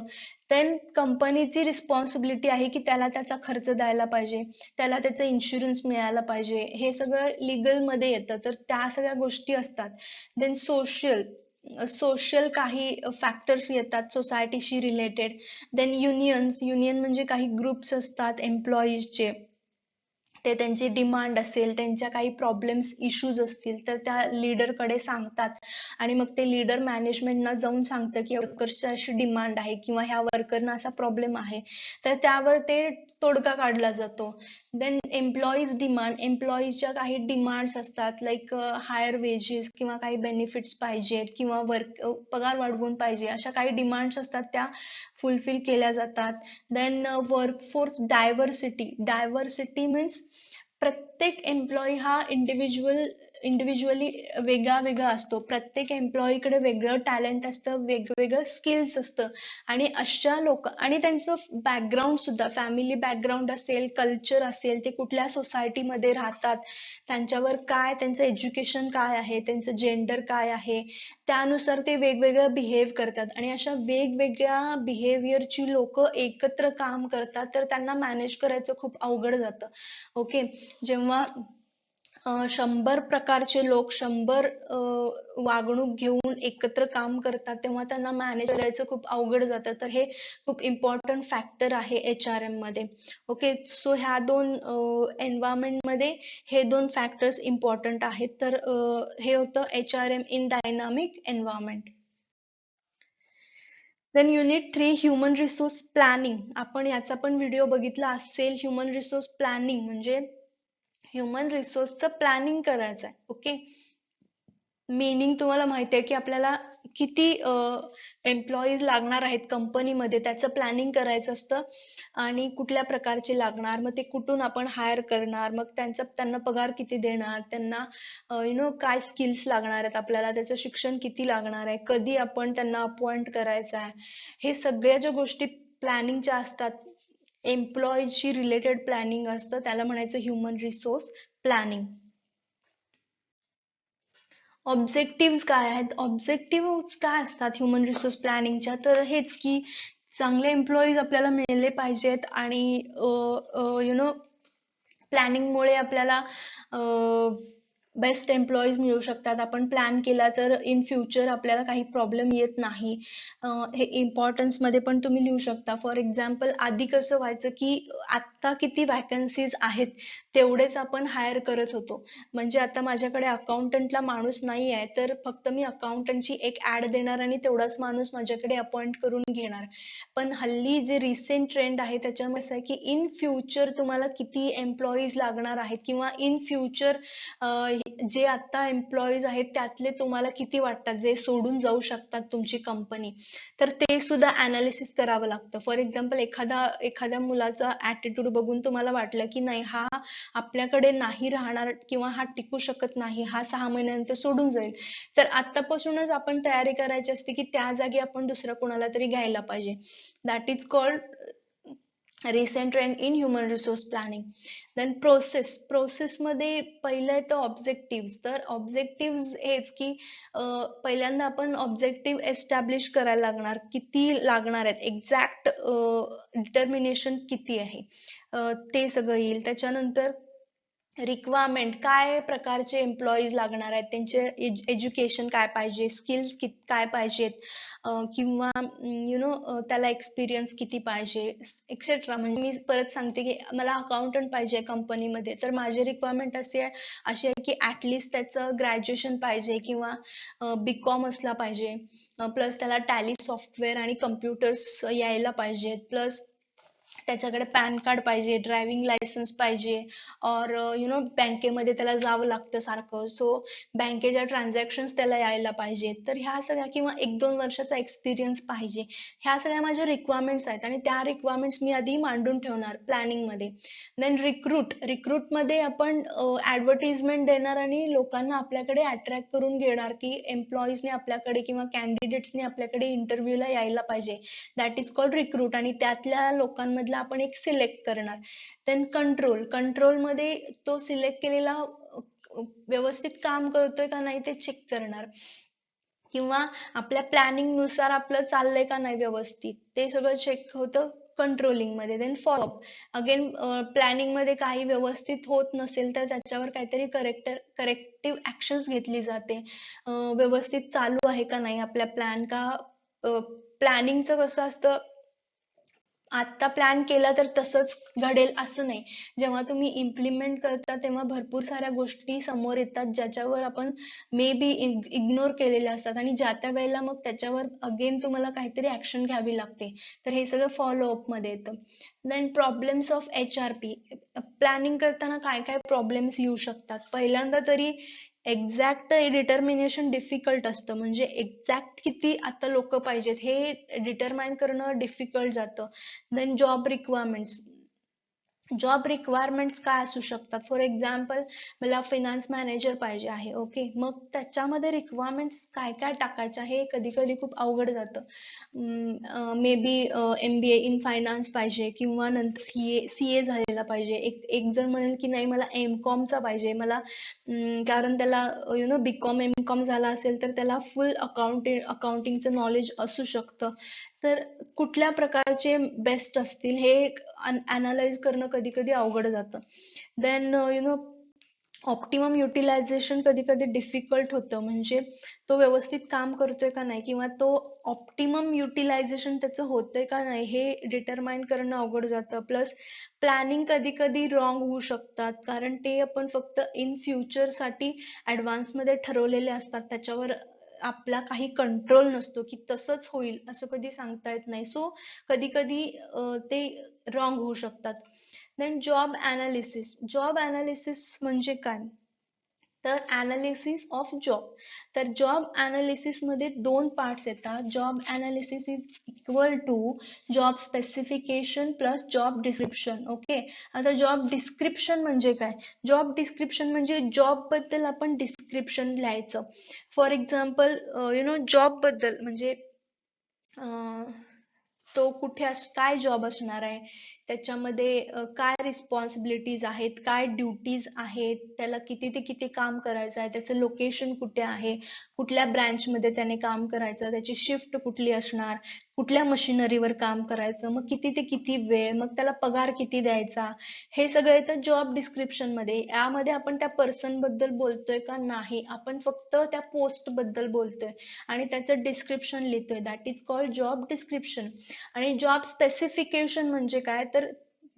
देन कंपनीची रिस्पॉन्सिबिलिटी आहे की त्याला त्याचा खर्च द्यायला पाहिजे, त्याला त्याचं इन्शुरन्स मिळायला पाहिजे. हे सगळं लीगल मध्ये येतं, तर त्या सगळ्या गोष्टी असतात. देन सोशल काही फॅक्टर्स येतात सोसायटीशी रिलेटेड. देन युनियन म्हणजे काही ग्रुप्स असतात एम्प्लॉईजचे, ते त्यांची डिमांड असेल, त्यांच्या काही प्रॉब्लेम्स, इश्यूज असतील, तर त्या लीडर कडे सांगतात. आणि मग ते लीडर मॅनेजमेंटना जाऊन सांगतं की वर्कर्सची अशी डिमांड आहे किंवा ह्या वर्करना असा प्रॉब्लेम आहे, तर त्यावर ते तोडगा काढला जातो. Then employees demand. एम्प्लॉईजच्या काही डिमांड्स असतात, लाईक हायर वेजेस किंवा काही बेनिफिट्स पाहिजेत, किंवा पगार वाढवून पाहिजे, अशा काही डिमांड्स असतात, त्या फुलफिल केल्या जातात. देन वर्कफोर्स डायव्हर्सिटी मीन्स प्रत्येक एम्प्लॉई हा इंडिव्हिज्युअली वेगळा वेगळा असतो. प्रत्येक एम्प्लॉईकडे वेगळं टॅलेंट असतं, वेगवेगळं स्किल्स असतं. आणि अशा लोक आणि त्यांचं बॅकग्राऊंड सुद्धा, फॅमिली बॅकग्राऊंड असेल, कल्चर असेल, ते कुठल्या सोसायटीमध्ये राहतात, त्यांच्यावर काय, त्यांचं एज्युकेशन काय आहे, त्यांचं जेंडर काय आहे, त्यानुसार ते वेगवेगळं बिहेव करतात. आणि अशा वेगवेगळ्या बिहेवियरची लोक एकत्र काम करतात, तर त्यांना मॅनेज करायचं खूप अवघड जातं. ओके, जेव्हा 100 प्रकारचे लोक 100 वागणूक घेऊन एकत्र काम करतात, तेव्हा त्यांना मॅनेज करायचं खूप अवघड जातं. तर हे खूप इम्पॉर्टंट फॅक्टर आहे एचआरएम मध्ये. ओके, सो ह्या दोन एन्व्हायरमेंट मध्ये हे दोन फॅक्टर्स इम्पॉर्टंट आहेत. तर हे होतं HRM in dynamic environment. Then unit 3 human resource planning. आपण याचा पण व्हिडिओ बघितला असेल. ह्युमन रिसोर्स प्लॅनिंग म्हणजे ह्युमन रिसोर्सचं प्लॅनिंग करायचं आहे. ओके, मीनिंग तुम्हाला माहिती आहे की आपल्याला किती एम्प्लॉईज लागणार आहेत कंपनीमध्ये त्याचं प्लॅनिंग करायचं असतं आणि कुठल्या प्रकारचे लागणार, मग ते कुठून आपण हायर करणार, मग त्यांना पगार किती देणार, त्यांना काय स्किल्स लागणार आहेत आपल्याला, त्याचं शिक्षण किती लागणार आहे, कधी आपण त्यांना अपॉइंट करायचं आहे, हे सगळ्या ज्या गोष्टी प्लॅनिंगच्या असतात, एम्प्लॉईजशी रिलेटेड प्लॅनिंग असतं, त्याला म्हणायचं ह्युमन रिसोर्स प्लॅनिंग. ऑब्जेक्टिव्ह काय आहेत, ऑब्जेक्टिव्ह काय असतात ह्युमन रिसोर्स प्लॅनिंगच्या, तर हेच की चांगले एम्प्लॉईज आपल्याला मिळाले पाहिजेत आणि प्लॅनिंगमुळे आपल्याला बेस्ट एम्प्लॉईज मिळू शकतात. आपण प्लॅन केला तर इन फ्युचर आपल्याला काही प्रॉब्लेम येत नाही. हे इम्पॉर्टन्स मध्ये पण तुम्ही लिहू शकता. फॉर एक्झाम्पल आधी कसं व्हायचं की आता किती वॅकन्सीज आहेत तेवढेच आपण हायर करत होतो. म्हणजे आता माझ्याकडे अकाउंटंटला माणूस नाही आहे तर फक्त मी अकाउंटंटची एक ऍड देणार आणि तेवढाच माणूस माझ्याकडे अपॉइंट करून घेणार. पण हल्ली जे रिसेंट ट्रेंड आहे त्याच्यामध्ये असं आहे की इन फ्युचर तुम्हाला किती एम्प्लॉईज लागणार आहेत किंवा इन फ्युचर जे आता एम्प्लॉईज आहेत त्यातले तुम्हाला किती वाटतात जे सोडून जाऊ शकतात तुमची कंपनी, तर ते सुद्धा अनालिसिस करावं लागतं. फॉर एक्झाम्पल एखाद्या मुलाचा ऍटिट्यूड बघून तुम्हाला वाटलं की नाही हा आपल्याकडे नाही राहणार किंवा हा टिकू शकत नाही, हा 6 महिन्यानंतर सोडून जाईल, तर आतापासूनच आपण तयारी करायची असते की त्या जागी आपण दुसऱ्या कोणाला तरी घ्यायला पाहिजे. That is called recent trend in human resource planning. Then process मध्ये पहिलं येतं ऑब्जेक्टिव्ह. तर ऑब्जेक्टिव्ह हेच की पहिल्यांदा आपण ऑब्जेक्टिव्ह एस्टॅब्लिश करायला लागणार, किती लागणार आहेत एक्झॅक्ट डिटर्मिनेशन किती आहे, ते सगळं येईल. त्याच्यानंतर रिक्वायरमेंट, काय प्रकारचे एम्प्लॉईज लागणार आहेत, त्यांचे एज्युकेशन काय पाहिजे, स्किल्स काय पाहिजेत, किंवा त्याला एक्सपिरियन्स किती पाहिजे, एक्सेट्रा. म्हणजे मी परत सांगते की मला अकाउंटंट पाहिजे कंपनीमध्ये, तर माझी रिक्वायरमेंट अशी आहे की ऍटलिस्ट त्याचं ग्रॅज्युएशन पाहिजे किंवा बीकॉम असला पाहिजे, प्लस त्याला टॅली सॉफ्टवेअर आणि कम्प्युटर्स यायला पाहिजेत, प्लस त्याच्याकडे पॅन कार्ड पाहिजे, ड्रायव्हिंग लायसन्स पाहिजे, और बँकेमध्ये त्याला जावं लागतं सारखं, सो बँकेच्या ट्रान्झॅक्शन्स त्याला यायला पाहिजेत. तर ह्या सगळ्या किंवा 1-2 वर्षाचा एक्सपिरियन्स पाहिजे. ह्या सगळ्या माझ्या रिक्वायरमेंट्स आहेत आणि त्या रिक्वायरमेंट्स मी आधी मांडून ठेवणार प्लॅनिंग मध्ये. देन रिक्रूटमध्ये आपण ऍडव्हर्टिजमेंट देणार आणि लोकांना आपल्याकडे अट्रॅक्ट करून घेणार की एम्प्लॉईजने आपल्याकडे किंवा कॅन्डिडेट्सने आपल्याकडे इंटरव्ह्यूला यायला पाहिजे. दॅट इज कॉल्ड रिक्रूट आणि त्यातल्या लोकांमधला आपण एक सिलेक्ट करणार. देन कंट्रोलमध्ये तो सिलेक्ट केलेला व्यवस्थित काम करतोय का नाही ते चेक करणार किंवा आपल्या प्लॅनिंग नुसार आपलं चाललंय का नाही व्यवस्थित, ते सगळं चेक होतं कंट्रोलिंग मध्ये. देन फॉलोअप अगेन, प्लॅनिंग मध्ये काही व्यवस्थित होत नसेल तर त्याच्यावर काहीतरी करेक्टिव्ह ऍक्शन्स घेतली जाते. व्यवस्थित चालू आहे का नाही आपल्या प्लॅन, का प्लॅनिंगचं कसं असतं, आता प्लॅन केला तर तसंच घडेल असं नाही. जेव्हा तुम्ही इम्प्लिमेंट करता तेव्हा भरपूर साऱ्या गोष्टी समोर येतात ज्याच्यावर आपण मे बी इग्नोर केलेल्या असतात आणि ज्या त्या वेळेला मग त्याच्यावर अगेन तुम्हाला काहीतरी ऍक्शन घ्यावी लागते. तर हे सगळं फॉलोअप मध्ये येतं. Then problems of HRP. Planning करताना काय काय प्रॉब्लेम्स येऊ शकतात, पहिल्यांदा तरी एक्झॅक्ट डिटर्मिनेशन डिफिकल्ट असतं. म्हणजे एक्झॅक्ट किती आता लोक पाहिजेत हे डिटरमाइन करणं डिफिकल्ट जातं. देन जॉब रिक्वायरमेंट्स काय असू शकतात, फॉर एक्झाम्पल मला फायनान्स मॅनेजर पाहिजे आहे, ओके, मग त्याच्यामध्ये रिक्वायरमेंट्स काय काय टाकायच्या हे कधी कधी खूप अवघड जातं. May be MBA in finance पाहिजे किंवा नंतर सीए झालेला पाहिजे. एक जण म्हणेल की नाही मला MCOM चा पाहिजे मला, कारण त्याला BCom MCOM झाला असेल तर त्याला फुल अकाउंटिंगचं नॉलेज असू शकतं. तर कुठल्या प्रकारचे बेस्ट असतील हे अनालाइज करणं कधी कधी अवघड जातं. देन ऑप्टिमम युटिलायझेशन कधी कधी डिफिकल्ट होतं. म्हणजे तो व्यवस्थित काम करतोय का नाही किंवा तो ऑप्टिमम युटिलायझेशन त्याचं होतंय का नाही हे डिटरमाइन करणं अवघड जातं. प्लस प्लॅनिंग कधी कधी रॉंग होऊ शकतात कारण ते आपण फक्त इन फ्युचर साठी ऍडव्हान्स मध्ये ठरवलेले असतात, त्याच्यावर आपला काही कंट्रोल नसतो की तसंच होईल असं कधी सांगता येत नाही. सो कधी कधी ते रॉंग होऊ शकतात. देन जॉब अनालिसिस म्हणजे काय, तर अनालिसिस ऑफ जॉब. तर जॉब अनालिसिस मध्ये दोन पार्ट्स येतात. Job analysis is equal to job specification plus job description. Okay. आता जॉब डिस्क्रिप्शन म्हणजे काय? जॉब डिस्क्रिप्शन म्हणजे जॉब बद्दल आपण डिस्क्रिप्शन लिहायचं. फॉर एक्झाम्पल जॉब बद्दल म्हणजे तो काय जॉब असणार आहे, त्याच्यामध्ये काय रिस्पॉन्सिबिलिटीज आहेत, काय ड्युटीज आहेत, त्याला किती ते किती काम करायचं आहे, त्याचं लोकेशन कुठे आहे, कुठल्या ब्रँच मध्ये त्याने काम करायचं, त्याची शिफ्ट कुठली असणार, कुठल्या मशिनरीवर काम करायचं, मग किती ते किती वेळ, मग त्याला पगार किती द्यायचा, हे सगळं येतं जॉब डिस्क्रिप्शन मध्ये. यामध्ये आपण त्या पर्सन बद्दल बोलतोय का नाही, आपण फक्त त्या पोस्ट बद्दल बोलतोय आणि त्याचं डिस्क्रिप्शन लिहितोय. That is called job description. आणि जॉब स्पेसिफिकेशन म्हणजे काय, तर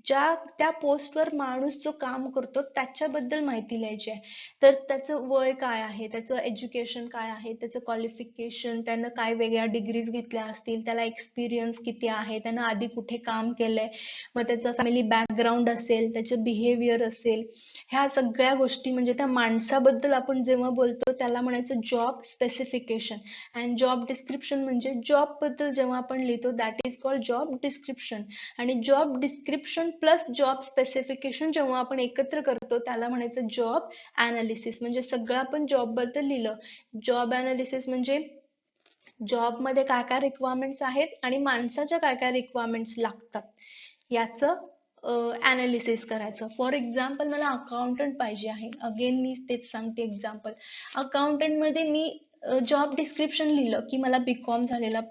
त्या पोस्टवर माणूस जो काम करतो त्याच्याबद्दल माहिती लिहायची आहे. तर त्याचं वय काय आहे, त्याचं एज्युकेशन काय आहे, त्याचं क्वालिफिकेशन, त्यानं काय वेगळ्या डिग्रीज घेतल्या असतील, त्याला एक्सपिरियन्स किती आहे, त्यानं आधी कुठे काम केलंय, मग त्याचं फॅमिली बॅकग्राऊंड असेल, त्याचं बिहेवियर असेल, ह्या सगळ्या गोष्टी म्हणजे त्या माणसाबद्दल आपण जेव्हा बोलतो त्याला म्हणायचं job specification. And job description म्हणजे जॉब बद्दल जेव्हा आपण लिहितो that is called job description. आणि job description plus job specification जेव्हा आपण एकत्र करतो त्याला म्हणायचं जॉब अनालिसिस. म्हणजे सगळं आपण जॉब बद्दल लिहिलं. जॉब अनालिसिस म्हणजे जॉब मध्ये काय काय रिक्वायरमेंट्स आहेत आणि माणसाच्या काय काय रिक्वायरमेंट्स लागतात याचं अनालिसिस करायचं. फॉर एक्झाम्पल मला अकाउंटंट पाहिजे आहे, अगेन मी तेच सांगते एक्झाम्पल. अकाउंटंट मध्ये मी जॉब डिस्क्रिप्शन लिहिलं की मला बीकॉम झालेला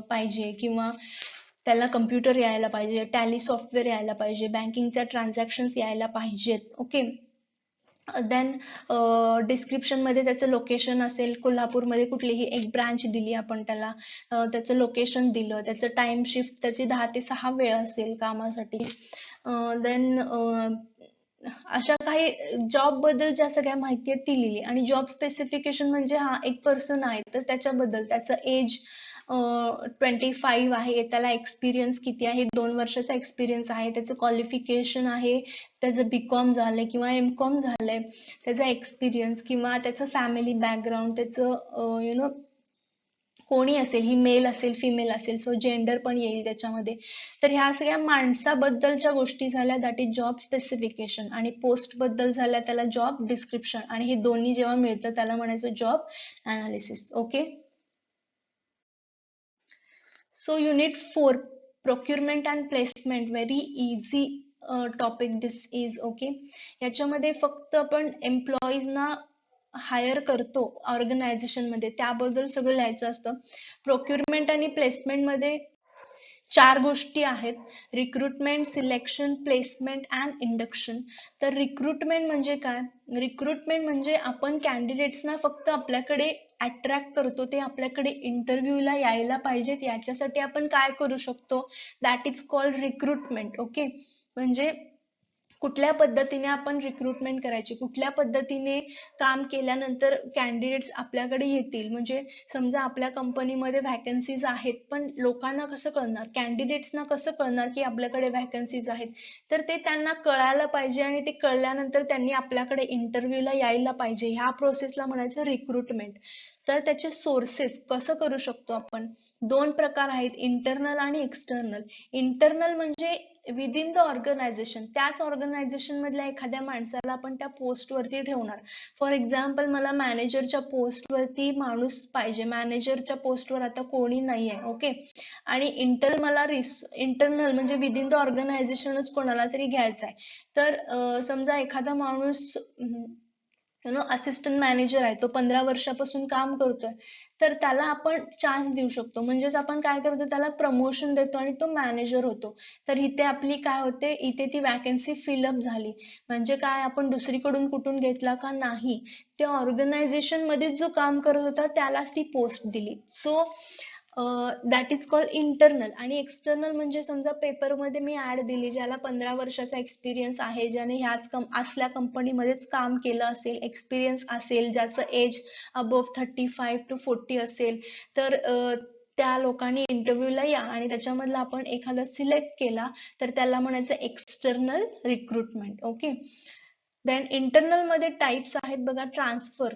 पाहिजे, किंवा त्याला कम्प्युटर यायला पाहिजे, टॅली सॉफ्टवेअर यायला पाहिजे, बँकिंगच्या ट्रान्झॅक्शन्स यायला पाहिजेत. ओके. देन डिस्क्रिप्शन मध्ये त्याचं लोकेशन असेल, कोल्हापूरमध्ये कुठलीही एक ब्रांच दिली आपण त्याला, त्याचं लोकेशन दिलं, त्याचं टाइम शिफ्ट त्याची 10 ते 6 वेळ असेल कामासाठी. देन अशा काही जॉब बद्दल ज्या सगळ्या माहिती आहे ती लिहिली. आणि जॉब स्पेसिफिकेशन म्हणजे हा एक पर्सन आहे तर त्याच्याबद्दल, त्याचं एज 25 आहे, त्याला एक्सपिरियन्स किती आहे, 2 वर्षाचा एक्सपिरियन्स आहे, त्याचं क्वालिफिकेशन आहे, त्याचं बीकॉम झालंय किंवा एमकॉम झालंय, त्याचा एक्सपिरियन्स किंवा त्याचं फॅमिली बॅकग्राऊंड, त्याचं कोणी असेल, ही मेल असेल फिमेल असेल, सो जेंडर पण येईल त्याच्यामध्ये. तर ह्या सगळ्या माणसाबद्दलच्या गोष्टी झाल्या दॅट इज जॉब स्पेसिफिकेशन. आणि पोस्ट बद्दल झाल्या त्याला जॉब डिस्क्रिप्शन. आणि हे दोन्ही जेव्हा मिळतं त्याला म्हणायचं job analysis. Okay. So unit 4, procurement and placement, very easy topic this is. okay. याच्यामध्ये फक्त आपण एम्प्लॉईज ना हायर करतो ऑर्गनायझेशन मध्ये त्याबद्दल सगळं लिहायचं असतं. प्रोक्युरमेंट आणि प्लेसमेंट मध्ये 4 गोष्टी आहेत. Recruitment, selection, placement and induction. तर रिक्रुटमेंट म्हणजे काय? रिक्रुटमेंट म्हणजे आपण कॅन्डिडेट्सना फक्त आपल्याकडे अट्रॅक्ट करतो, ते आपल्याकडे इंटरव्ह्यूला यायला पाहिजेत याच्यासाठी आपण काय करू शकतो, that is called recruitment. Okay. म्हणजे कुठल्या पद्धतीने आपण रिक्रुटमेंट करायची, कुठल्या पद्धतीने काम केल्यानंतर कॅन्डिडेट्स आपल्याकडे येतील. म्हणजे समजा आपल्या कंपनीमध्ये व्हॅकन्सीज आहेत पण लोकांना कसं कळणार, कॅन्डिडेट्सना कसं कळणार की आपल्याकडे व्हॅकन्सीज आहेत, तर ते त्यांना कळायला पाहिजे आणि ते कळल्यानंतर त्यांनी आपल्याकडे इंटरव्ह्यूला यायला पाहिजे. ह्या प्रोसेसला म्हणायचं रिक्रुटमेंट. तर त्याचे सोर्सेस कसं करू शकतो आपण, 2 प्रकार आहेत, इंटरनल आणि एक्सटर्नल. इंटरनल म्हणजे विदिन द ऑर्गनायझेशन, त्याच ऑर्गनायझेशन मधल्या एखाद्या माणसाला आपण त्या पोस्ट वरती ठेवणार. फॉर एक्झाम्पल मला मॅनेजरच्या पोस्ट वरती माणूस पाहिजे, मॅनेजरच्या पोस्टवर आता कोणी नाहीये. ओके. आणि इंटरनल म्हणजे विदिन द ऑर्गनायझेशनच कोणाला तरी घ्यायचा आहे. तर समजा एखादा माणूस असिस्टंट मॅनेजर आहे, तो 15 वर्षापासून काम करतोय, तर त्याला आपण चान्स देऊ शकतो. म्हणजेच आपण काय करतो, त्याला प्रमोशन देतो आणि तो मॅनेजर होतो. तर इथे आपली काय होते, इथे ती वॅकन्सी फिलअप झाली. म्हणजे काय, आपण दुसरीकडून कुठून घेतला का नाही, त्या ऑर्गनायझेशन मध्ये जो काम करत होता त्यालाच ती पोस्ट दिली. So that is called internal. आणि एक्सटर्नल म्हणजे समजा पेपरमध्ये मी ऍड दिली, ज्याला 15 वर्षाचा एक्सपिरियन्स आहे, ज्याने असल्या कंपनीमध्येच काम केलं असेल, एक्सपिरियन्स असेल, ज्याचं एज अबोव्ह 35 to 40 असेल, तर त्या लोकांनी इंटरव्ह्यूला या आणि त्याच्यामधला आपण एखादा सिलेक्ट केला तर त्याला म्हणायचं external recruitment. Okay. Then internal मध्ये टाइप्स आहेत बघा, ट्रान्सफर.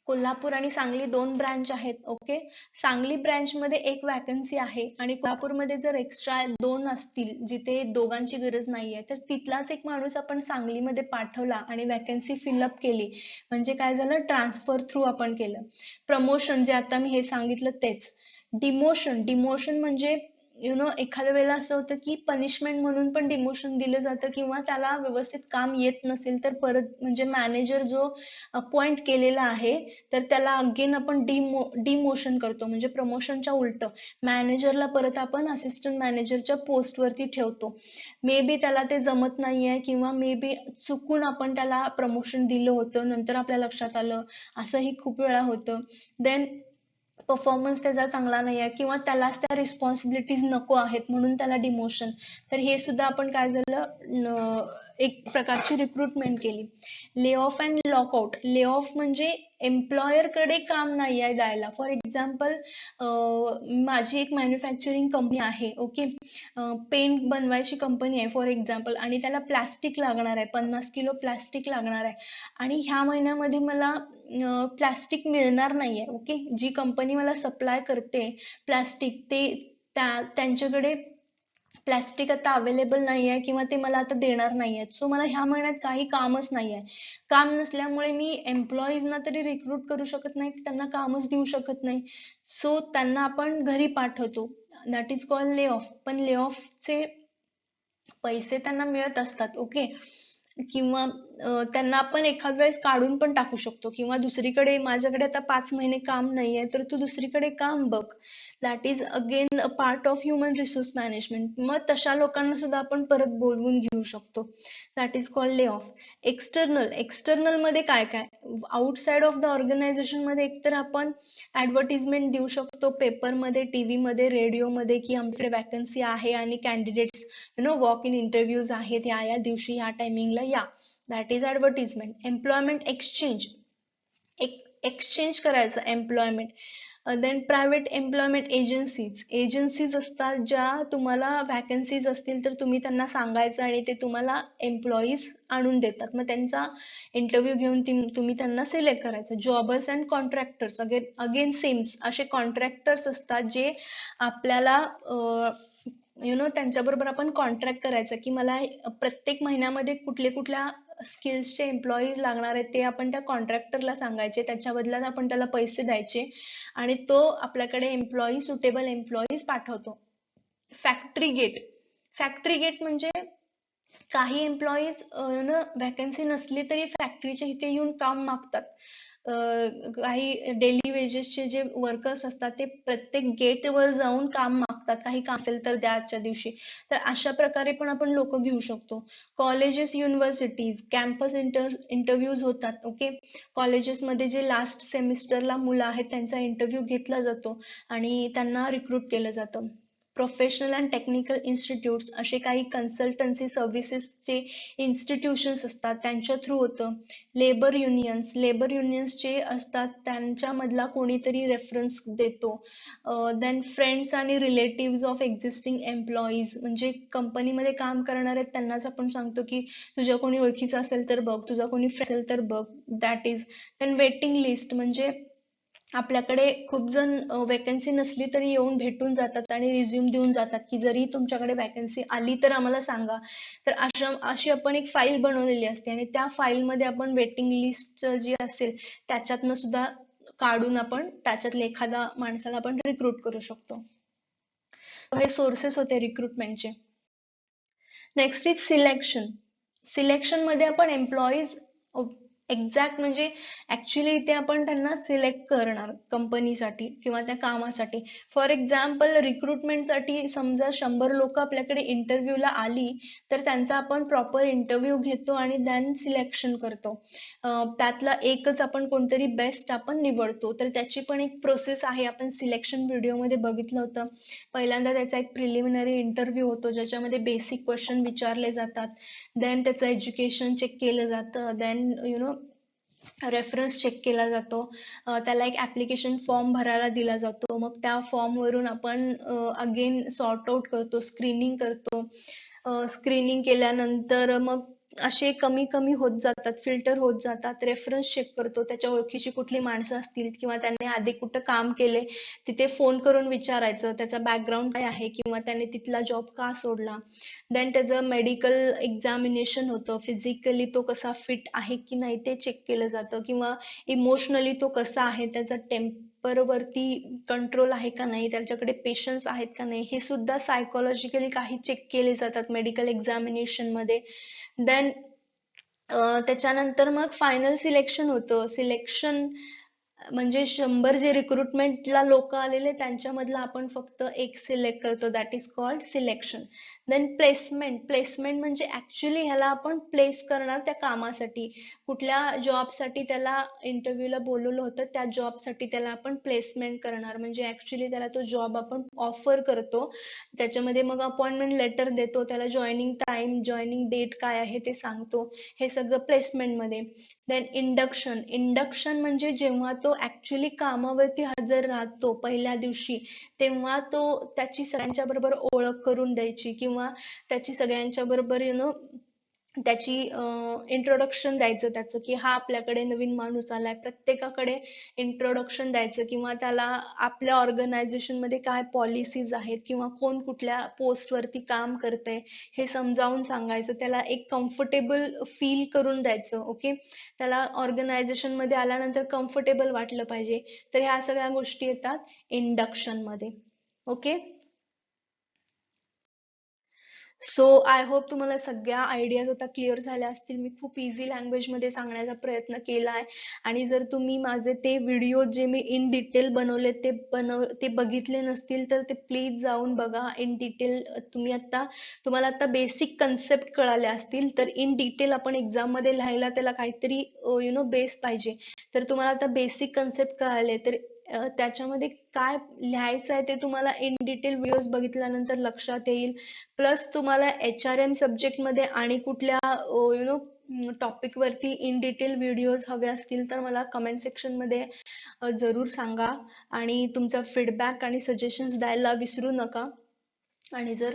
कोल्हापूर आणि सांगली 2 ब्रांच आहेत. ओके, सांगली ब्रांच मध्ये एक वॅकन्सी आहे आणि कोल्हापूरमध्ये जर एक्स्ट्रा 2 असतील जिथे दोघांची गरज नाहीये, तर तिथलाच एक माणूस आपण सांगलीमध्ये पाठवला आणि वॅकन्सी फिलअप केली म्हणजे काय झालं, ट्रान्सफर थ्रू आपण केलं. प्रमोशन जे आता मी हे सांगितलं तेच. डिमोशन, डिमोशन म्हणजे एखाद्या वेळेला असं होतं की पनिशमेंट म्हणून पण डिमोशन दिलं जातं, किंवा त्याला व्यवस्थित काम येत नसेल तर परत म्हणजे मॅनेजर जो अपॉइंट केलेला आहे तर त्याला अगेन आपण डिमोशन करतो, म्हणजे प्रमोशनच्या उलट मॅनेजरला परत आपण असिस्टंट मॅनेजरच्या पोस्ट वरती ठेवतो. मे बी त्याला ते जमत नाहीये, किंवा मे बी चुकून आपण त्याला प्रमोशन दिलं होतं, नंतर आपल्या लक्षात आलं, असंही खूप वेळा होतं. देन परफॉर्मन्स त्याचा चांगला नाही आहे, किंवा त्यालाच त्या रिस्पॉन्सिबिलिटीज नको आहेत म्हणून त्याला डिमोशन. तर हे सुद्धा आपण काय झालं, एक प्रकारची रिक्रुटमेंट केली. Lay off and lockout. Lay off म्हणजे एम्प्लॉयर कडे काम नाही आहे द्यायला. फॉर एक्झाम्पल, माझी एक मॅन्युफॅक्चरिंग कंपनी आहे. ओके, पेंट बनवायची कंपनी आहे फॉर एक्झाम्पल, आणि त्याला प्लास्टिक लागणार आहे, 50 किलो प्लास्टिक लागणार आहे, आणि ह्या महिन्यामध्ये मला प्लास्टिक मिळणार नाहीये. ओके, जी कंपनी मला सप्लाय करते प्लास्टिक, ते त्यांच्याकडे प्लास्टिक आता अवेलेबल नाहीये, किंवा ते मला आता देणार नाहीयेत. सो मला ह्या महिन्यात काही कामच नाहीये. काम नसल्यामुळे मी एम्प्लॉईजना तरी रिक्रूट करू शकत नाही, त्यांना कामच देऊ शकत नाही. सो त्यांना आपण घरी पाठवतो. That is called lay off. पण ले ऑफचे पैसे त्यांना मिळत असतात. ओके, किंवा त्यांना आपण एखाद वेळेस काढून पण टाकू शकतो, किंवा दुसरीकडे, माझ्याकडे आता 5 महिने काम नाहीये तर तू दुसरीकडे काम बघ. That is again a part of human resource management. मग तशा लोकांना सुद्धा आपण परत बोलवून घेऊ शकतो. That is called lay off. External. External मध्ये काय काय, आउटसाइड ऑफ द ऑर्गनायझेशन मध्ये एकतर आपण ऍडव्हर्टिजमेंट देऊ शकतो, पेपरमध्ये, टीव्ही मध्ये, रेडिओ मध्ये, की आमच्याकडे वॅकन्सी आहे आणि कॅन्डिडेट्स वॉक इन इंटरव्ह्यूज आहेत या दिवशी या टायमिंगला या. That is advertisement. Employment exchange. Exchange करायचं employment. Then private employment agencies. Agencies असतात ज्या तुम्हाला वॅकन्सीज असतील तर तुम्ही त्यांना सांगायचं आणि ते तुम्हाला एम्प्लॉईज आणून देतात, मग त्यांचा इंटरव्ह्यू घेऊन तुम्ही त्यांना सिलेक्ट करायचं. Jobbers and contractors. Again again same असे कॉन्ट्रॅक्टर्स असतात जे आपल्याला त्यांच्याबरोबर आपण कॉन्ट्रॅक्ट करायचं, की मला प्रत्येक महिन्यामध्ये कुठल्या स्किल्सचे एम्प्लॉईज लागणार आहेत ते आपण त्या कॉन्ट्रॅक्टरला सांगायचे, त्याच्या बदल्यात आपण त्याला पैसे द्यायचे आणि तो आपल्याकडे सुटेबल एम्प्लॉईज पाठवतो. Factory gate. फॅक्टरी गेट म्हणजे काही एम्प्लॉईज वॅकन्सी नसली तरी फॅक्टरीच्या इथे येऊन काम मागतात. काही डेली वेजेसचे जे वर्कर्स असतात ते प्रत्येक गेटवर जाऊन काम मागतात, काही काम असेल तर द्या आजच्या दिवशी. तर अशा प्रकारे पण आपण लोक घेऊ शकतो. कॉलेजेस, युनिव्हर्सिटीज, कॅम्पस इंटरव्ह्यूज होतात. ओके, कॉलेजेसमध्ये जे लास्ट सेमिस्टरला मुलं आहेत त्यांचा इंटरव्ह्यू घेतला जातो आणि त्यांना रिक्रूट केलं जातं. प्रोफेशनल अँड टेक्निकल इन्स्टिट्यूट्स, असे काही कन्सल्टन्सी सर्व्हिसेसचे इन्स्टिट्यूशन्स असतात त्यांच्या थ्रू होतं. Labour unions. लेबर युनियन्स जे असतात त्यांच्यामधला कोणीतरी रेफरन्स देतो. देन फ्रेंड्स आणि रिलेटिव्ह ऑफ एक्झिस्टिंग एम्प्लॉईज, म्हणजे कंपनीमध्ये काम करणार आहेत त्यांनाच आपण सांगतो की तुझ्या कोणी ओळखीचा असेल तर बघ, तुझा कोणी फ्रेंड असेल तर बघ. That is. Then waiting list, म्हणजे आपल्याकडे खूप जण वॅकन्सी नसली तरी येऊन भेटून जातात आणि रिझ्यूम देऊन जातात की जरी तुमच्याकडे वॅकन्सी आली तर आम्हाला सांगा. तर अशी आपण एक फाईल बनवलेली असते आणि त्या फाईल मध्ये आपण वेटिंग लिस्ट जी असेल त्याच्यातनं सुद्धा काढून आपण त्याच्यातले एखादा माणसाला आपण रिक्रूट करू शकतो. हे सोर्सेस होते रिक्रुटमेंटचे. Next is selection. सिलेक्शन मध्ये आपण एम्प्लॉईज एक्झॅक्ट म्हणजे ऍक्च्युली इथे आपण त्यांना सिलेक्ट करणार कंपनीसाठी किंवा त्या कामासाठी. फॉर एक्झाम्पल, रिक्रुटमेंटसाठी समजा 100 लोक आपल्याकडे इंटरव्ह्यूला आली तर त्यांचा आपण प्रॉपर इंटरव्ह्यू घेतो आणि देन सिलेक्शन करतो. त्यातला एकच आपण कोणतरी बेस्ट आपण निवडतो. तर त्याची पण एक प्रोसेस आहे, आपण सिलेक्शन व्हिडिओमध्ये बघितलं होतं. पहिल्यांदा त्याचा एक प्रिलिमिनरी इंटरव्ह्यू होतो ज्याच्यामध्ये बेसिक क्वेश्चन विचारले जातात. देन त्याचं एज्युकेशन चेक केलं जातं. देन रेफरन्स चेक केला जातो. त्याला एक ऍप्लिकेशन फॉर्म भरायला दिला जातो. मग त्या फॉर्म वरून आपण अगेन सॉर्ट आउट करतो, स्क्रीनिंग करतो. स्क्रीनिंग केल्यानंतर मग असे कमी कमी होत जातात, फिल्टर होत जातात. रेफरन्स चेक करतो, त्याच्या ओळखीची कुठली माणसं असतील किंवा त्याने आधी कुठं काम केले तिथे फोन करून विचारायचं त्याचा बॅकग्राऊंड काय आहे किंवा त्याने तिथला जॉब का सोडला. देन त्याचं मेडिकल एक्झामिनेशन होतं, फिजिकली तो कसा फिट आहे की नाही ते चेक केलं जातं, किंवा इमोशनली तो कसा आहे, त्याचा टेम्पर वरती कंट्रोल आहे का नाही, त्याच्याकडे पेशन्स आहेत का नाही, हे सुद्धा सायकोलॉजिकली काही चेक केले जातात मेडिकल एक्झामिनेशन मध्ये. देन त्याच्यानंतर मग फायनल सिलेक्शन होतं. सिलेक्शन म्हणजे 100 जे रिक्रुटमेंटला लोक आलेले त्यांच्यामधला आपण फक्त एक सिलेक्ट करतो, that is called selection. Then placement. Placement म्हणजे ऍक्च्युली ह्याला आपण प्लेस करणार त्या कामासाठी, कुठल्या जॉबसाठी त्याला इंटरव्ह्यूला बोलवलं होतं त्या जॉबसाठी त्याला आपण प्लेसमेंट करणार, म्हणजे ऍक्च्युली त्याला तो जॉब आपण ऑफर करतो. त्याच्यामध्ये मग अपॉइंटमेंट लेटर देतो, त्याला जॉईनिंग टाइम जॉईनिंग डेट काय आहे ते सांगतो, हे सगळं प्लेसमेंट मध्ये. Then induction. इंडक्शन म्हणजे जेव्हा तो ऍक्च्युली कामावरती हजर राहतो पहिल्या दिवशी, तेव्हा तो त्याची सगळ्यांच्या बरोबर ओळख करून द्यायची किंवा त्याची सगळ्यांच्या बरोबर त्याची इंट्रोडक्शन द्यायचं त्याचं, की हा आपल्याकडे नवीन माणूस आलाय, प्रत्येकाकडे इंट्रोडक्शन द्यायचं, किंवा त्याला आपल्या ऑर्गनायझेशन मध्ये काय पॉलिसीज आहेत किंवा कोण कुठल्या पोस्ट वरती काम करतंय हे समजावून सांगायचं, त्याला एक कम्फर्टेबल फील करून द्यायचं. ओके, त्याला ऑर्गनायझेशन मध्ये आल्यानंतर कम्फर्टेबल वाटलं पाहिजे. तर ह्या सगळ्या गोष्टी येतात इंडक्शन मध्ये. ओके, सो आय होप तुम्हाला सगळ्या आयडियाज आता क्लिअर झाल्या असतील. मी खूप इझी लँग्वेज मध्ये सांगण्याचा प्रयत्न केला आहे. आणि जर तुम्ही माझे ते व्हिडिओ जे मी इन डिटेल बनवले ते बघितले नसतील तर ते प्लीज जाऊन बघा इन डिटेल. तुम्हाला आता बेसिक कन्सेप्ट कळाले असतील, तर इन डिटेल आपण एक्झाम मध्ये लिहायला त्याला काहीतरी बेस पाहिजे. तर तुम्हाला आता बेसिक कन्सेप्ट कळाले तर त्याच्यामध्ये काय लिहायचं आहे ते तुम्हाला इन डिटेल व्हिडिओज बघितल्यानंतर लक्षात येईल. प्लस तुम्हाला HRM सब्जेक्ट मध्ये आणि कुठल्या टॉपिक वरती इन डिटेल व्हिडिओज हवे असतील तर मला कमेंट सेक्शन मध्ये जरूर सांगा. आणि तुमचा फीडबॅक आणि सजेशन्स द्यायला विसरू नका. आणि जर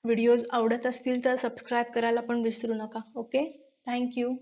व्हिडिओज आवडत असतील तर सबस्क्राईब करायला पण विसरू नका. Okay, thank you.